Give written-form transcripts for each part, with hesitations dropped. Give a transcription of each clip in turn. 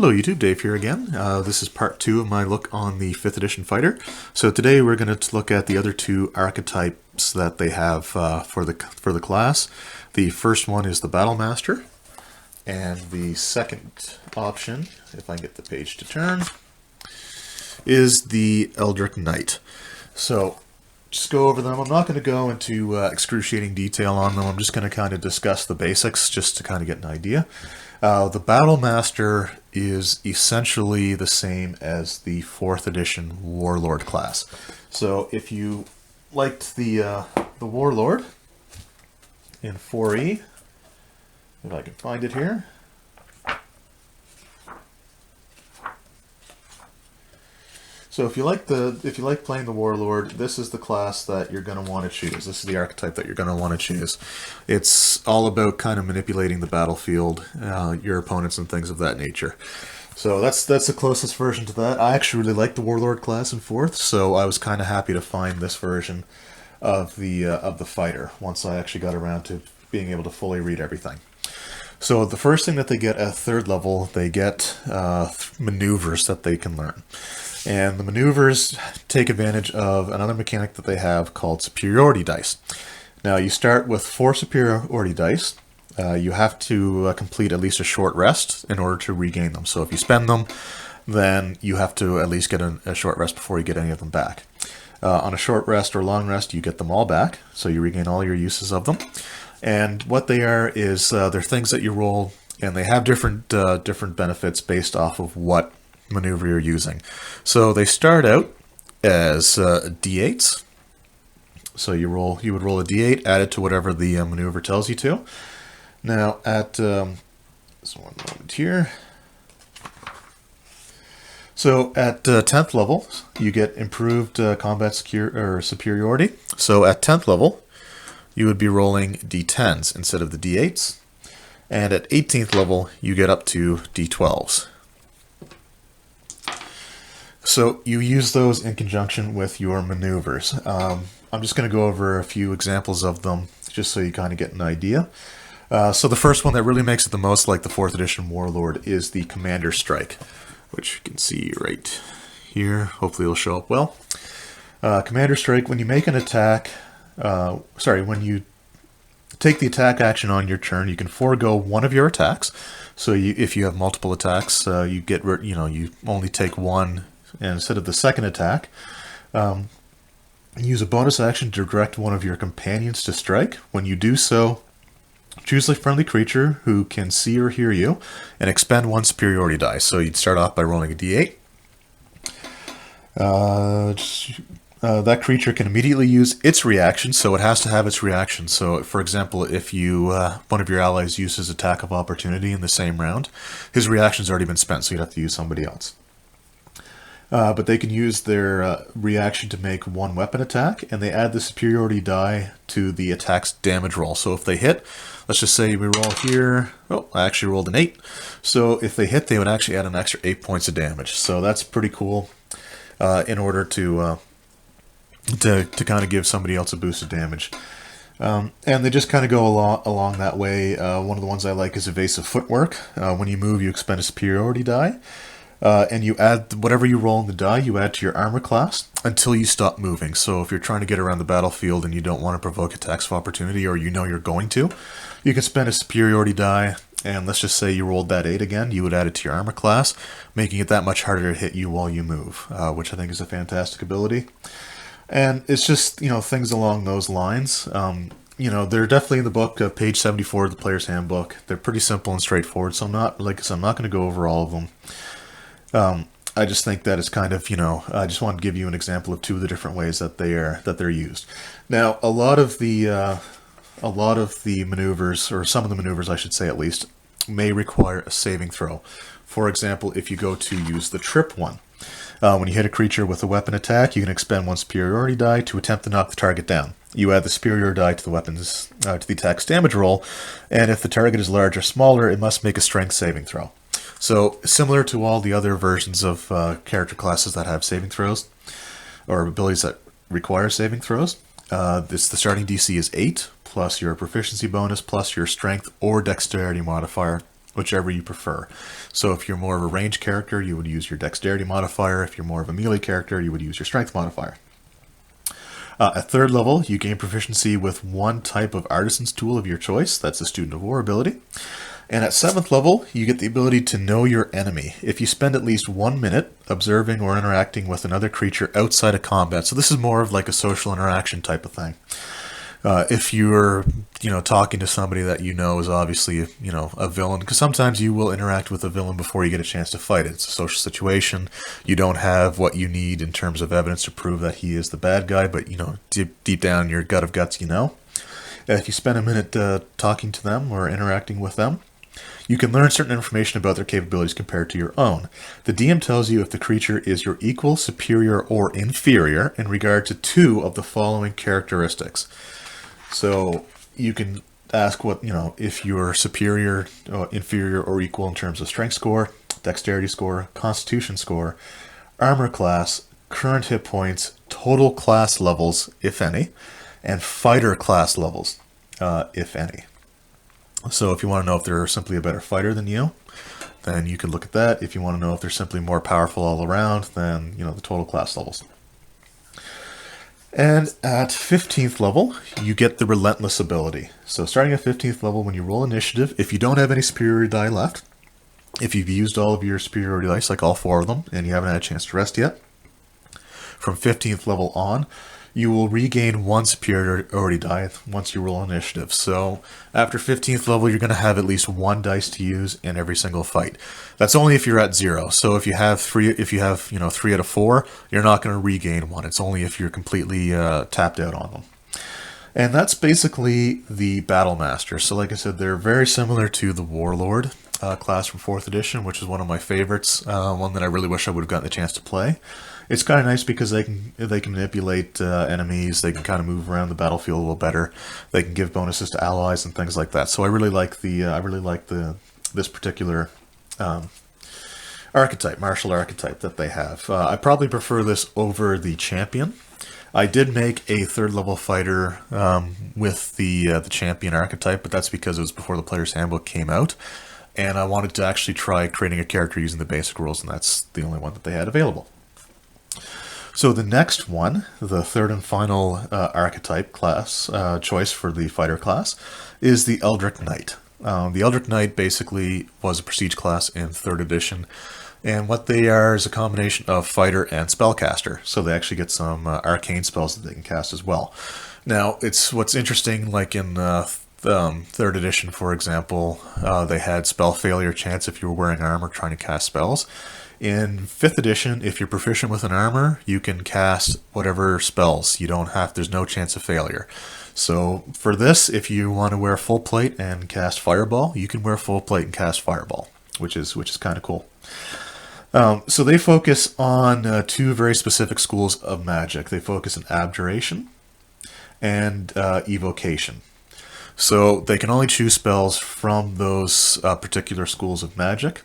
Hello YouTube, Dave here again. This is part 2 of my look on the 5th edition fighter. So today we're going to look at the other two archetypes that they have for the class. The first one is the Battle Master, and the second option, if I can get the page to turn, is the Eldritch Knight. So just go over them. I'm not going to go into excruciating detail on them. I'm just going to kind of discuss the basics just to kind of get an idea. The Battle Master is essentially the same as the 4th edition Warlord class. So if you liked the Warlord in 4E, if I can find it here. So if you like playing the Warlord, this is the class that you're going to want to choose. This is the archetype that you're going to want to choose. It's all about kind of manipulating the battlefield, your opponents and things of that nature. So that's the closest version to that. I actually really like the Warlord class in 4th, so I was kind of happy to find this version of the fighter once I actually got around to being able to fully read everything. So the first thing that they get at 3rd level, they get maneuvers that they can learn. And the maneuvers take advantage of another mechanic that they have called superiority dice. Now you start with 4 superiority dice. You have to complete at least a short rest in order to regain them. So if you spend them, then you have to at least get a short rest before you get any of them back. On a short rest or long rest, you get them all back, so you regain all your uses of them. And what they are is they're things that you roll, and they have different benefits based off of what maneuver you're using. So they start out as D8s. So you would roll a D8, add it to whatever the maneuver tells you to. Now at just one moment here. So at 10th level, you get improved combat superiority. So at 10th level, you would be rolling D10s instead of the D8s. And at 18th level, you get up to D12s. So you use those in conjunction with your maneuvers. I'm just going to go over a few examples of them just so you kind of get an idea. So the first one that really makes it the most like the 4th edition Warlord is the Commander Strike, which you can see right here. Hopefully it'll show up well. Commander Strike, when you make an attack, when you take the attack action on your turn, you can forego one of your attacks. So if you have multiple attacks, you only take one. And instead of the second attack, use a bonus action to direct one of your companions to strike. When you do so, choose a friendly creature who can see or hear you, and expend 1 superiority die. So you'd start off by rolling a d8. That creature can immediately use its reaction, so it has to have its reaction. So, for example, if one of your allies uses attack of opportunity in the same round, his reaction's already been spent, so you'd have to use somebody else. But they can use their reaction to make 1 weapon attack, and they add the superiority die to the attack's damage roll. So if they hit, let's just say we roll here. Oh, I actually rolled an 8. So if they hit, they would actually add an extra 8 points of damage. So that's pretty cool in order to kind of give somebody else a boost of damage. And they just kind of go along that way. One of the ones I like is evasive footwork. When you move, you expend a superiority die. And you add whatever you roll in the die, you add to your armor class until you stop moving. So if you're trying to get around the battlefield and you don't want to provoke attacks of opportunity, or you know you're going to, you can spend a superiority die, and let's just say you rolled that 8 again, you would add it to your armor class, making it that much harder to hit you while you move, which I think is a fantastic ability. And it's just, things along those lines. They're definitely in the book, page 74 of the Player's Handbook. They're pretty simple and straightforward, so I'm not going to go over all of them. I just think that it's kind of, I just want to give you an example of 2 of the different ways that they're used. Now, a lot of the maneuvers, or some of the maneuvers, I should say at least, may require a saving throw. For example, if you go to use the trip one, when you hit a creature with a weapon attack, you can expend 1 superiority die to attempt to knock the target down. You add the superior die to the attack's damage roll, and if the target is large or smaller, it must make a strength saving throw. So, similar to all the other versions of character classes that have saving throws, or abilities that require saving throws, the starting DC is 8, plus your proficiency bonus, plus your strength or dexterity modifier, whichever you prefer. So if you're more of a range character, you would use your dexterity modifier. If you're more of a melee character, you would use your strength modifier. At third level, you gain proficiency with one type of artisan's tool of your choice. That's a student of war ability. And at 7th level, you get the ability to know your enemy. If you spend at least 1 minute observing or interacting with another creature outside of combat. So this is more of like a social interaction type of thing. If you're, talking to somebody that you know is obviously, a villain, because sometimes you will interact with a villain before you get a chance to fight it. It's a social situation. You don't have what you need in terms of evidence to prove that he is the bad guy, but, deep down in your gut of guts, If you spend a minute talking to them or interacting with them, you can learn certain information about their capabilities compared to your own. The DM tells you if the creature is your equal, superior, or inferior in regard to 2 of the following characteristics. So you can ask if you're superior, inferior, or equal in terms of strength score, dexterity score, constitution score, armor class, current hit points, total class levels, if any, and fighter class levels, if any. So if you want to know if they're simply a better fighter than you, then you can look at that. If you want to know if they're simply more powerful all around, then, the total class levels. And at 15th level, you get the Relentless ability. So starting at 15th level, when you roll initiative, if you don't have any superiority die left, if you've used all of your superiority dice, like all 4 of them, and you haven't had a chance to rest yet, from 15th level on, you will regain 1 superiority die once you roll initiative. So after 15th level, you're going to have at least 1 dice to use in every single fight. That's only if you're at 0. So if you have 3 out of 4, you're not going to regain 1. It's only if you're completely tapped out on them. And that's basically the Battle Master. So like I said, they're very similar to the Warlord class from 4th edition, which is one of my favorites, one that I really wish I would have gotten the chance to play. It's kind of nice because they can manipulate enemies. They can kind of move around the battlefield a little better. They can give bonuses to allies and things like that. So I really like this particular martial archetype that they have. I probably prefer this over the champion. I did make a 3rd level fighter with the champion archetype, but that's because it was before the Player's Handbook came out, and I wanted to actually try creating a character using the basic rules, and that's the only one that they had available. So the next one, the 3rd and final archetype class choice for the fighter class, is the Eldritch Knight. The Eldritch Knight basically was a prestige class in 3rd edition, and what they are is a combination of fighter and spellcaster. So they actually get some arcane spells that they can cast as well. Now, what's interesting, like in 3rd edition, for example, they had spell failure chance if you were wearing armor trying to cast spells. In 5th edition, if you're proficient with an armor, you can cast whatever spells. There's no chance of failure. So for this, if you want to wear full plate and cast Fireball, you can wear full plate and cast Fireball, which is kind of cool. So they focus on 2 very specific schools of magic. They focus on Abjuration and Evocation. So they can only choose spells from those particular schools of magic,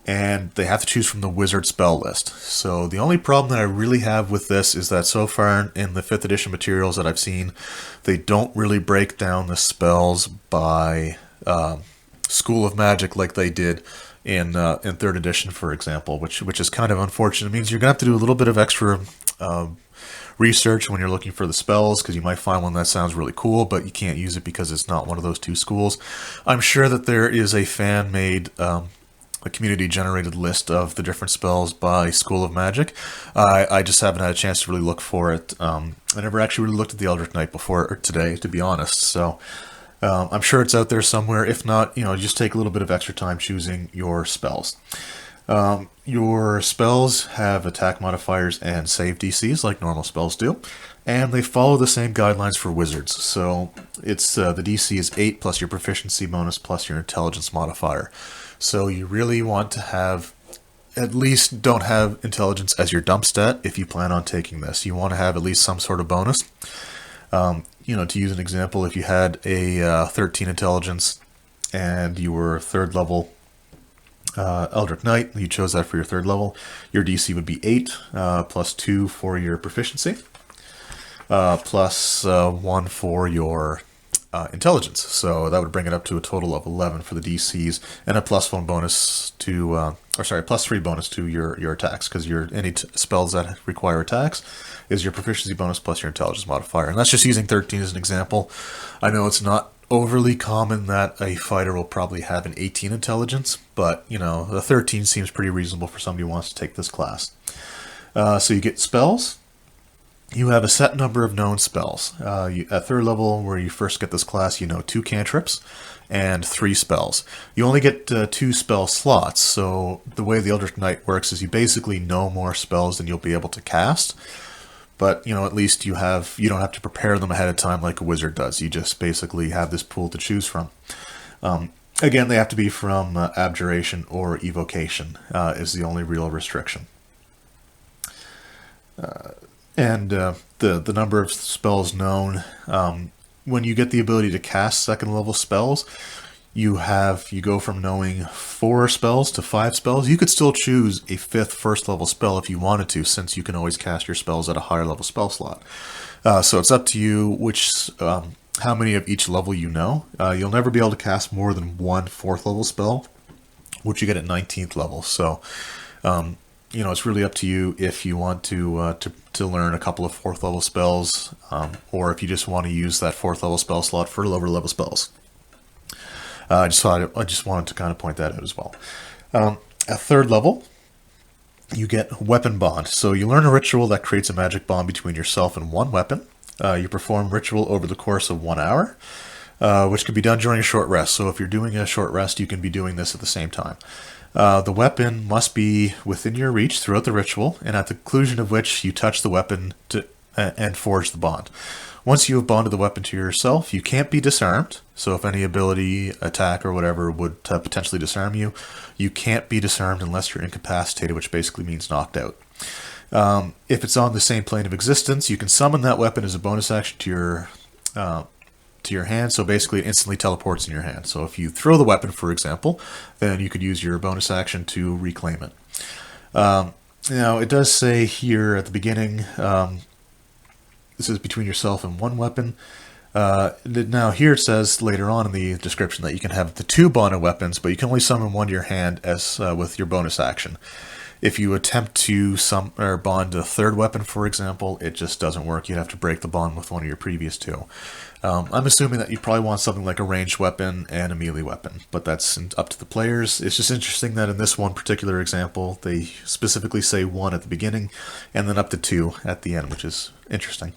and they have to choose from the wizard spell list. So the only problem that I really have with this is that so far in the 5th edition materials that I've seen, they don't really break down the spells by school of magic like they did in 3rd edition, for example, which is kind of unfortunate. It means you're going to have to do a little bit of extra research when you're looking for the spells, because you might find one that sounds really cool, but you can't use it because it's not one of those 2 schools. I'm sure that there is a fan-made a community-generated list of the different spells by School of Magic. I just haven't had a chance to really look for it. I never actually really looked at the Eldritch Knight before today, to be honest. So I'm sure it's out there somewhere. If not, just take a little bit of extra time choosing your spells. Your spells have attack modifiers and save DCs like normal spells do, and they follow the same guidelines for wizards. So it's the DC is 8 plus your proficiency bonus plus your intelligence modifier. So you really want to have, at least don't have intelligence as your dump stat if you plan on taking this. You want to have at least some sort of bonus. To use an example, if you had a 13 intelligence and you were 3rd level Eldritch Knight, you chose that for your 3rd level, your DC would be 8 plus 2 for your proficiency, plus 1 for your intelligence. So that would bring it up to a total of 11 for the DCs, and a +1 bonus to, +3 bonus to your attacks, because any spells that require attacks is your proficiency bonus plus your intelligence modifier. And that's just using 13 as an example. I know it's not overly common that a fighter will probably have an 18 intelligence, but you know, the 13 seems pretty reasonable for somebody who wants to take this class. So you get spells. You have a set number of known spells. At third level, where you first get this class, you know 2 cantrips and 3 spells. You only get 2 spell slots, so the way the Eldritch Knight works is you basically know more spells than you'll be able to cast. But, you know, at least you don't have to prepare them ahead of time like a wizard does. You just basically have this pool to choose from. Again, they have to be from abjuration or evocation is the only real restriction. And the number of spells known, when you get the ability to cast second level spells, you go from knowing 4 spells to 5 spells. You could still choose a 5th first level spell if you wanted to, since you can always cast your spells at a higher level spell slot. So it's up to you how many of each level you know. You'll never be able to cast more than 1 4th level spell, which you get at 19th level. So you know, it's really up to you if you want to learn a couple of 4th level spells, or if you just want to use that 4th level spell slot for lower level spells. I just wanted to kind of point that out as well. At third level, you get Weapon Bond. So you learn a ritual that creates a magic bond between yourself and one weapon. You perform ritual over the course of 1 hour, which can be done during a short rest. So if you're doing a short rest, you can be doing this at the same time. The weapon must be within your reach throughout the ritual, and at the conclusion of which you touch the weapon and forge the bond. Once you have bonded the weapon to yourself, you can't be disarmed. So if any ability, attack, or whatever would potentially disarm you, you can't be disarmed unless you're incapacitated, which basically means knocked out. If it's on the same plane of existence, you can summon that weapon as a bonus action to your hand. So basically it instantly teleports in your hand. So if you throw the weapon, for example, then you could use your bonus action to reclaim it. Now, it does say here at the beginning, this is between yourself and one weapon. Now here it says later on in the description that you can have the 2 bonded weapons, but you can only summon one to your hand as with your bonus action. If you attempt to bond a 3rd weapon, for example, it just doesn't work. You'd have to break the bond with one of your previous 2. I'm assuming that you probably want something like a ranged weapon and a melee weapon, but that's up to the players. It's just interesting that in this one particular example, they specifically say 1 at the beginning and then up to 2 at the end, which is interesting.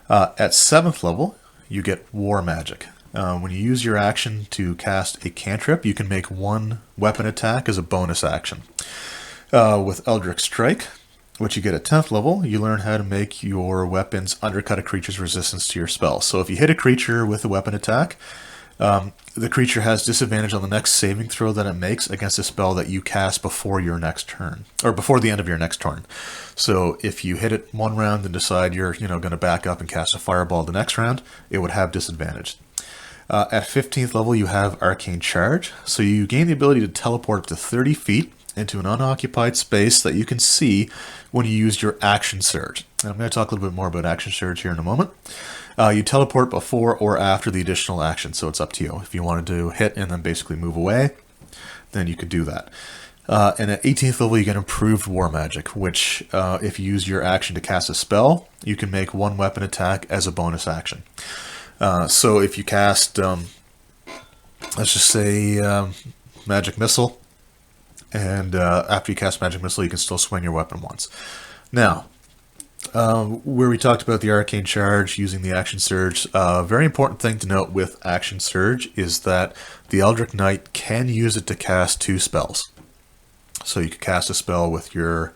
At 7th level, you get War Magic. When you use your action to cast a cantrip, you can make 1 weapon attack as a bonus action. With Eldritch Strike, which you get at 10th level, you learn how to make your weapons undercut a creature's resistance to your spell. So if you hit a creature with a weapon attack, the creature has disadvantage on the next saving throw that it makes against a spell that you cast before your next turn, or before the end of your next turn. So if you hit it 1 round and decide you're going to back up and cast a fireball the next round, it would have disadvantage. At 15th level, you have Arcane Charge. So you gain the ability to teleport up to 30 feet into an unoccupied space that you can see when you use your Action Surge. And I'm going to talk a little bit more about Action Surge here in a moment. You teleport before or after the additional action, so it's up to you. If you wanted to hit and then basically move away, then you could do that. And at 18th level, you get Improved War Magic, which if you use your action to cast a spell, you can make 1 weapon attack as a bonus action. So if you cast, let's just say, Magic Missile, and after you cast Magic Missile, you can still swing your weapon once. Now, where we talked about the Arcane Charge using the Action Surge, a very important thing to note with Action Surge is that the Eldritch Knight can use it to cast 2 spells. So you could cast a spell with your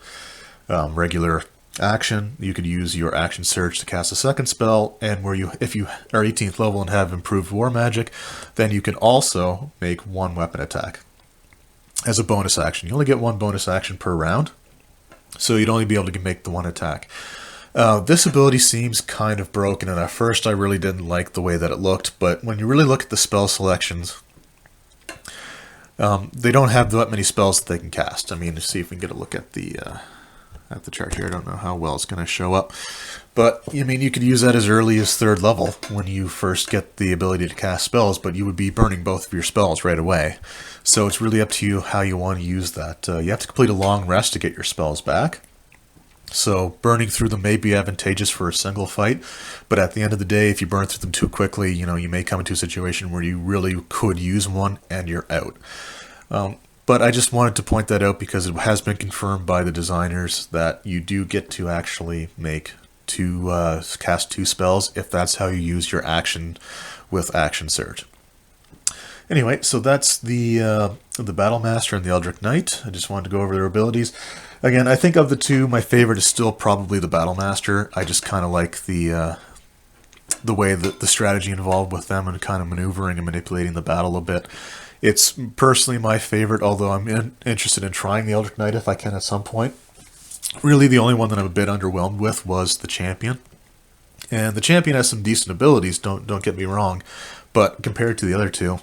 regular action, you could use your Action Surge to cast a second spell, and if you are 18th level and have Improved War Magic, then you can also make 1 weapon attack as a bonus action. You only get 1 bonus action per round, so you'd only be able to make the 1 attack. This ability seems kind of broken, and at first I really didn't like the way that it looked, but when you really look at the spell selections, they don't have that many spells that they can cast. I mean, let's see if we can get a look at the chart here. I don't know how well it's going to show up, But, I mean, you could use that as early as 3rd level when you first get the ability to cast spells, but you would be burning both of your spells right away. So it's really up to you how you want to use that. You have to complete a long rest to get your spells back. So burning through them may be advantageous for a single fight, but at the end of the day, if you burn through them too quickly, you may come into a situation where you really could use one and you're out. But I just wanted to point that out because it has been confirmed by the designers that you do get to actually cast 2 spells if that's how you use your action with Action Surge. Anyway, so that's the Battle Master and the Eldritch Knight. I just wanted to go over their abilities. Again, I think of the 2, my favorite is still probably the Battle Master. I just kind of like the way that the strategy involved with them and kind of maneuvering and manipulating the battle a bit. It's personally my favorite, although I'm interested in trying the Eldritch Knight if I can at some point. Really, the only one that I'm a bit underwhelmed with was the Champion. And the Champion has some decent abilities, don't get me wrong, but compared to the other 2,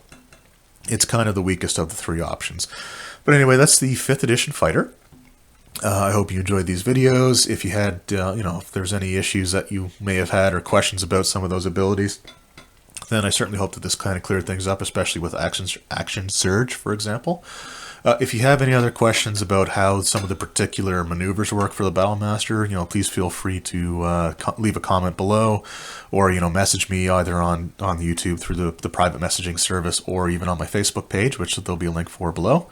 it's kind of the weakest of the 3 options. But anyway, that's the 5th edition fighter. I hope you enjoyed these videos. If you had, if there's any issues that you may have had or questions about some of those abilities, then I certainly hope that this kind of cleared things up, especially with Action Surge, for example. If you have any other questions about how some of the particular maneuvers work for the Battle Master, please feel free to leave a comment below, or message me either on YouTube through the private messaging service, or even on my Facebook page, which there'll be a link for below.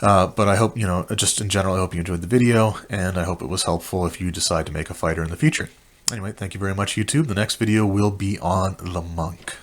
But I hope, just in general, I hope you enjoyed the video, and I hope it was helpful if you decide to make a fighter in the future. Anyway, thank you very much, YouTube. The next video will be on the Monk.